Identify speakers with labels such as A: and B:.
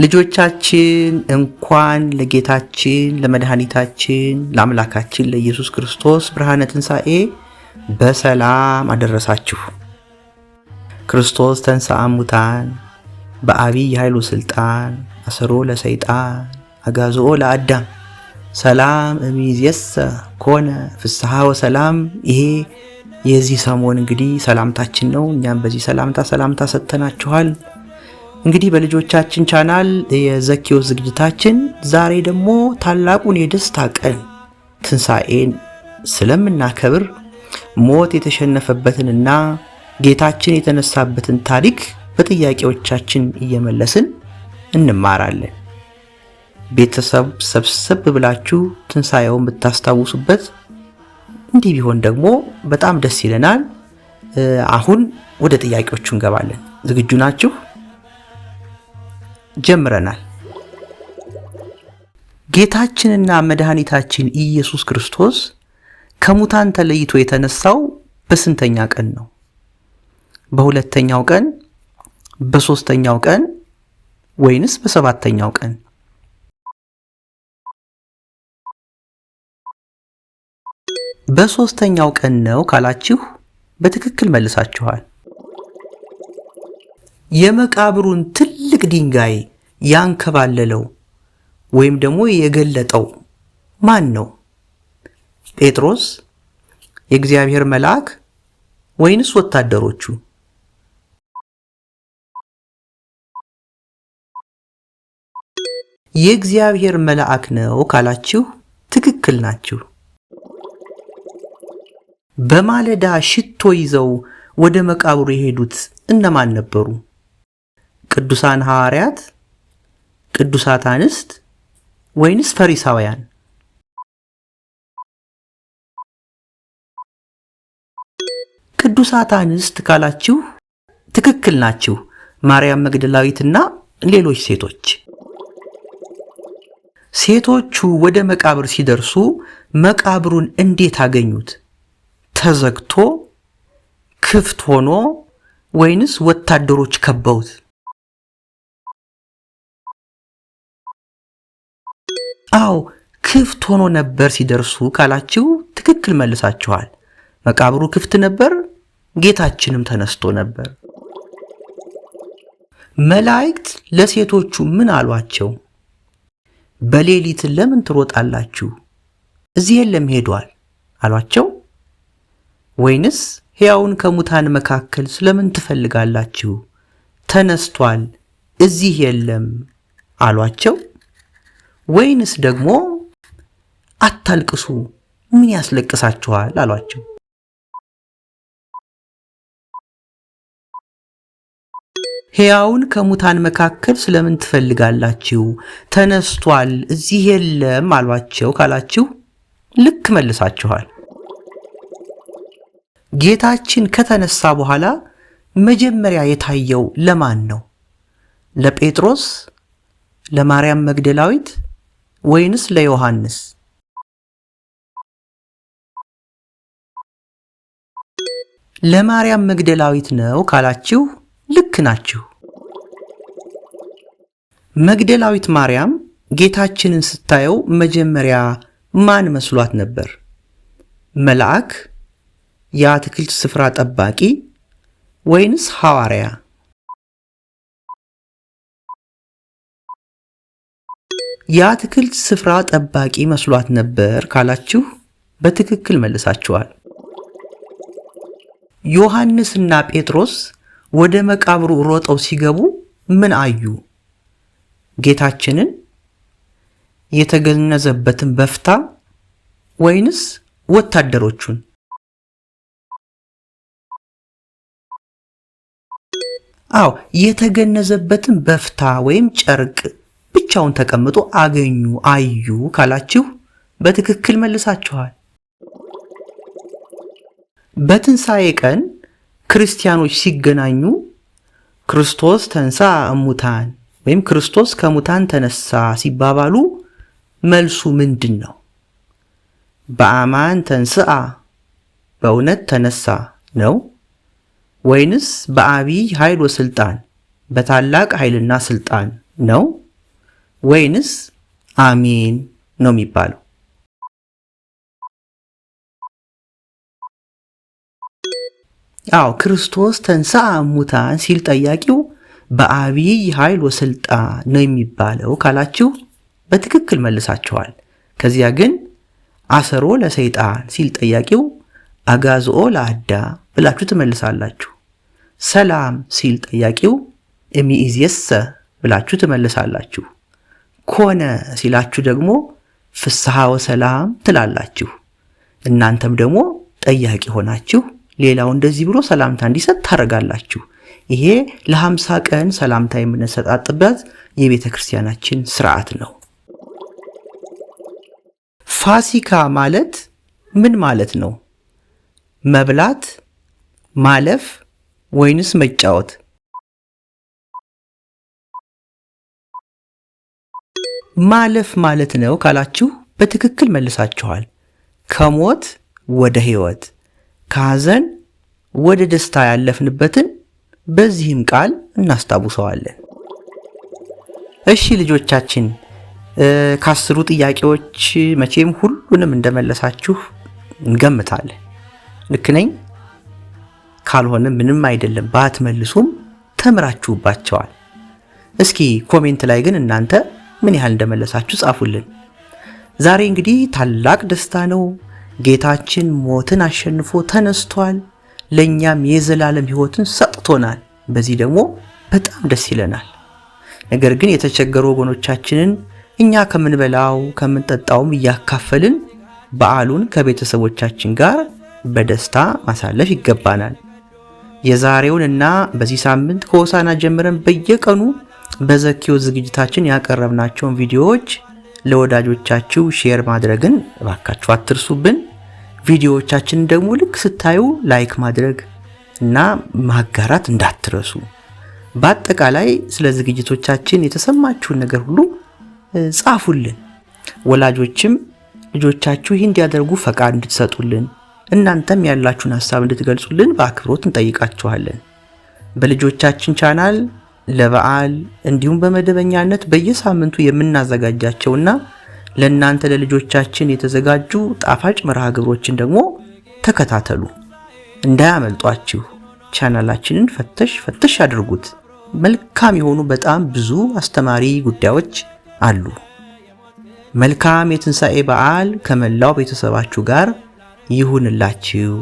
A: ልጆቻችን እንኳን ለጌታችን ለመድኃኒታችን ለአምላካችን ለኢየሱስ ክርስቶስ ብርሃነ ትንሣኤ በሰላም አደረሳችሁ። ክርስቶስ ተንሥአ እሙታን በአቢይ ኃይሉ ሥልጣን አሰሮ ለሰይጣን አጋዝኦ ለአዳም ሰላም እምይእዜሰ ኮነ ፍስሐ ወሰላም። ይሄ የዚህ ሰሞን እንግዲህ ሰላምታችን ነው። እኛም በዚህ ሰላምታ ሰጥተናችኋል። እንግዲህ በልጆቻችን ቻናል የዘኪዎስ ዝግጅታችን ዛሬ ደግሞ ታላቁን የደስታ ቀን ትንሣኤን ስለምናከብር ሞት የተሸነፈበትንና ጌታችን የተነሳበትን ታሪክ በጥያቄዎቻችን እየመለስን እንማራለን። ቤተሰብ ሰብሰብ ብላችሁ ትንሣኤውን ብታስታውሱበት እንዲህ ቢሆን ደግሞ በጣም ደስ ይለናል። አሁን ወደ ጥያቄዎቹ እንገባለን። ዝግጁ ናችሁ? ጀምረናል። ጌታችንና መድኃኒታችን ኢየሱስ ክርስቶስ ከሙታን ተለይቶ የተነሳው በስንተኛ ቀን ነው? በሁለተኛው ቀን፣ በሶስተኛው ቀን ወይንስ በሰባተኛው ቀን? በሶስተኛው ቀን ነው ካላችሁ በትክክል መልሳችኋል። የመቃብሩን ትልቅ ድንጋይ ያንከባለለው ወይም ደግሞ የገለጠው ማን ነው? ጴጥሮስ፣ የእግዚአብሔር መልአክ ወይንስ ወታደሮቹ? የእግዚአብሔር መልአክ ነው ካላችሁ ትክክል ናችሁ። በማለዳ ሽቶ ይዘው ወደ መቃብሩ የሄዱት እነማን ነበሩ? ቅዱሳን ሐዋርያት፣ ቅዱሳት አንስት ወይንስ ፈሪሳውያን? ቅዱሳት አንስት ካላችሁ ትክክል ናችሁ። ማርያም መግደላዊትና ሌሎች ሴቶች። ሴቶቹ ወደ መቃብር ሲደርሱ መቃብሩን እንዴት አገኙት? ተዘግቶ፣ ክፍት ሆኖ ወይንስ ወታደሮች ከበውት? አዎ ክፍት ሆኖ ነበር ሲደርሱ ካላችሁ ትክክል መልሳችኋል። መቃብሩ ክፍት ነበር፣ ጌታችንም ተነስቶ ነበር። መላእክት ለሴቶቹ ምን አሏቸው? በሌሊት ለምን ትሮጣላችሁ? እዚህ የለም ሄዷል አሏቸው? ወይንስ ሕያውን ከሙታን መካከል ስለምን ትፈልጋላችሁ? ተነስቷል፣ እዚህ የለም አሏቸው? ወይንስ ደግሞ አታልቅሱ፣ ምን ያስለቅሳችኋል አሏቸው? ሕያውን ከሙታን መካከል ስለምን ትፈልጋላችሁ? ተነስቷል፣ እዚህ የለም አሏቸው ካላችሁ ልክ መልሳችኋል። ጌታችን ከተነሳ በኋላ መጀመሪያ የታየው ለማን ነው? ለጴጥሮስ፣ ለማርያም መግደላዊት ወይንስ ለዮሐንስ? ለማርያም መግደላዊት ነው ካላችሁ ልክ ናችሁ። መግደላዊት ማርያም ጌታችንን ስታየው መጀመሪያ ማን መስሏት ነበር? መልአክ፣ የአትክልት ስፍራ ጠባቂ ወይንስ ሐዋርያ? የአትክልት ስፍራ ጠባቂ መስሏት ነበር ካላችሁ በትክክል መልሳችኋል። ዮሐንስና ጴጥሮስ ወደ መቃብሩ ሮጠው ሲገቡ ምን አዩ? ጌታችንን፣ የተገነዘበትን በፍታ ወይንስ ወታደሮቹን? አዎ የተገነዘበትን በፍታ ወይም ጨርቅ ብቻውን ተቀምጦ አዩ ካላችሁ በትክክል መልሳችኋል። በትንሣኤ ቀን ክርስቲያኖች ሲገናኙ ክርስቶስ ተንሥአ እሙታን ወይም ክርስቶስ ከሙታን ተነሳ ሲባባሉ መልሱ ምንድን ነው? በአማን ተንሥአ በእውነት ተነሳ ነው ወይንስ በአቢይ ኃይል ወስልጣን በታላቅ ኃይልና ስልጣን ነው ወይንስ አሜን ነው የሚባለው? ክርስቶስ ተንሥአ እሙታን ሲል ጠያቂው በአብይ ኃይል ወስልጣን ነው የሚባለው ካላችሁ በትክክል መልሳችኋል። ከዚያ ግን አሰሮ ለሰይጣን ሲል ጠያቂው አጋዝኦ ለአዳም ብላችሁ ትመልሳላችሁ። ሰላም ሲል ጠያቂው እሚእዜሰ ብላችሁ ትመልሳላችሁ። ኮነ ሲላችሁ ደግሞ ፍስሐ ወሰላም ትላላችሁ። እናንተም ደግሞ ጠያቂ ሆናችሁ ሌላው እንደዚህ ብሎ ሰላምታ እንዲሰጥ ታደርጋላችሁ። ይሄ ለ50 ቀን ሰላምታ የምንሰጣጥበት የቤተ ክርስቲያናችን ስርዓት ነው። ፋሲካ ማለት ምን ማለት ነው? መብላት፣ ማለፍ ወይንስ መጫወት? ማለፍ ማለት ነው ካላችሁ በትክክል መልሳችኋል። ከሞት ወደ ሕይወት፣ ከሐዘን ወደ ደስታ ያለፍንበትን በዚህም ቃል እናስታውሰዋለን። እሺ ልጆቻችን፣ ከ10ሩ ጥያቄዎች መቼም ሁሉንም እንደመለሳችሁ እንገምታለን። ልክ ነኝ? ካልሆነ ምንም አይደለም፣ ባትመልሱም ተምራችሁባቸዋል። እስኪ ኮሜንት ላይ ግን እናንተ ምን ያህል እንደመለሳችሁ ጻፉልን። ዛሬ እንግዲህ ታላቅ ደስታ ነው። ጌታችን ሞትን አሸንፎ ተነስቷል። ለኛም የዘላለም ሕይወትን ሰጥቶናል። በዚህ ደግሞ በጣም ደስ ይለናል። ነገር ግን የተቸገሩ ወገኖቻችንን እኛ ከምንበላው ከምንጠጣውም እያካፈልን በዓሉን ከቤተሰቦቻችን ጋር በደስታ ማሳለፍ ይገባናል። የዛሬውንና በዚህ ሳምንት ከሆሳና ጀምረን በየቀኑ በዘኪዮ ዝግጅታችን ያቀረብናቸውን ቪዲዮዎች ለወዳጆቻችሁ ሼር ማድረግን እባካችሁ አትርሱብን። ቪዲዮዎቻችንን ደግሞ ልክ ስታዩ ላይክ ማድረግ እና ማጋራት እንዳትረሱ። በአጠቃላይ ስለ ዝግጅቶቻችን የተሰማችሁን ነገር ሁሉ ጻፉልን። ወላጆችም ልጆቻችሁ ይህን እንዲያደርጉ ፈቃድ እንድትሰጡልን፣ እናንተም ያላችሁን ሐሳብ እንድትገልጹልን በአክብሮት እንጠይቃችኋለን። በልጆቻችን ቻናል ለበዓል እንዲሁም በመደበኛነት በየሳምንቱ የምናዘጋጃቸውና ለእናንተ ለልጆቻችን የተዘጋጁ ጣፋጭ መርሃ ግብሮችን ደግሞ ተከታተሉ፣ እንዳያመልጧችሁ። ቻናላችንን ፈተሽ አድርጉት። መልካም የሆኑ በጣም ብዙ አስተማሪ ጉዳዮች አሉ። መልካም የትንሣኤ በዓል ከመላው ቤተሰባችሁ ጋር ይሁንላችሁ።